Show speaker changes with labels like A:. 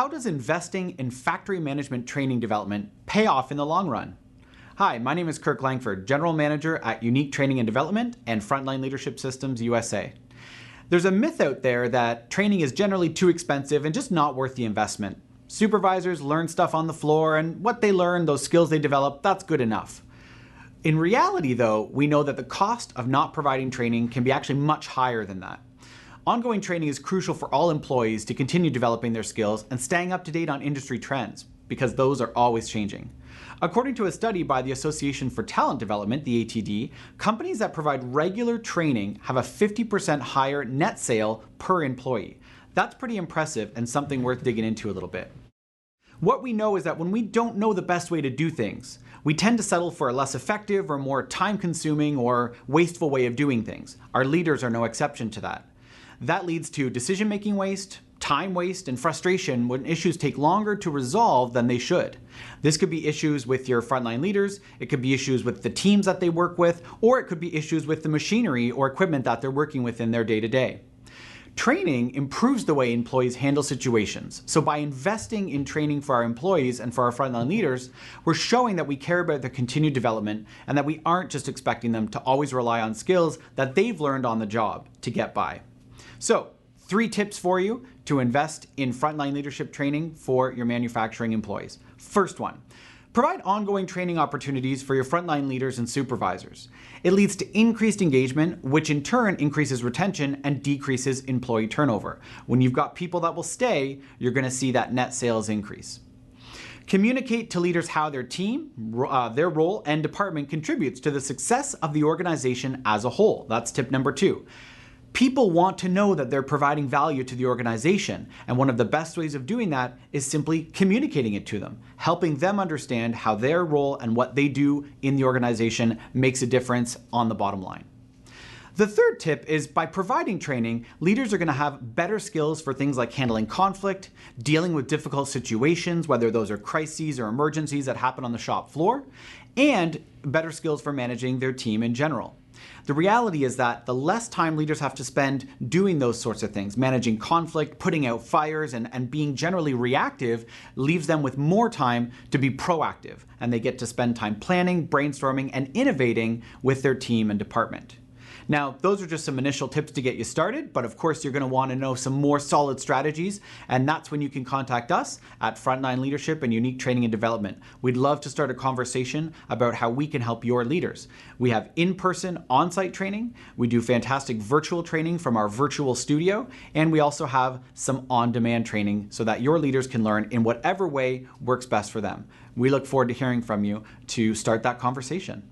A: does investing in factory management training development pay off in the long run? Hi, my name is Kirk Langford, General Manager at Unique Training and Development and Frontline Leadership Systems USA. There's a myth out there that training is generally too expensive and just not worth the investment. Supervisors learn stuff on the floor, and what they learn, those skills they develop, that's good enough. In reality, though, we know that the cost of not providing training can be actually much higher than that. Ongoing training is crucial for all employees to continue developing their skills and staying up to date on industry trends, because those are always changing. According to a study by the Association for Talent Development, the ATD, companies that provide regular training have a 50% higher net sale per employee. That's pretty impressive and something worth digging into a little bit. What we know is that when we don't know the best way to do things, we tend to settle for a less effective or more time-consuming or wasteful way of doing things. Our leaders are no exception to that. That leads to decision-making waste, time waste, and frustration when issues take longer to resolve than they should. This could be issues with your frontline leaders, it could be issues with the teams that they work with, or it could be issues with the machinery or equipment that they're working with in their day-to-day. Training improves the way employees handle situations. So by investing in training for our employees and for our frontline leaders, we're showing that we care about their continued development and that we aren't just expecting them to always rely on skills that they've learned on the job to get by. So, 3 tips for you to invest in frontline leadership training for your manufacturing employees. First one, provide ongoing training opportunities for your frontline leaders and supervisors. It leads to increased engagement, which in turn increases retention and decreases employee turnover. When you've got people that will stay, you're going to see that net sales increase. Communicate to leaders how their team, their role, and department contributes to the success of the organization as a whole. That's tip number 2. People want to know that they're providing value to the organization, and one of the best ways of doing that is simply communicating it to them, helping them understand how their role and what they do in the organization makes a difference on the bottom line. The third tip is by providing training, leaders are going to have better skills for things like handling conflict, dealing with difficult situations, whether those are crises or emergencies that happen on the shop floor, and better skills for managing their team in general. The reality is that the less time leaders have to spend doing those sorts of things, managing conflict, putting out fires, and being generally reactive, leaves them with more time to be proactive, and they get to spend time planning, brainstorming, and innovating with their team and department. Now, those are just some initial tips to get you started, but of course you're going to want to know some more solid strategies, and that's when you can contact us at Frontline Leadership and Unique Training and Development. We'd love to start a conversation about how we can help your leaders. We have in-person, on-site training, we do fantastic virtual training from our virtual studio, and we also have some on-demand training so that your leaders can learn in whatever way works best for them. We look forward to hearing from you to start that conversation.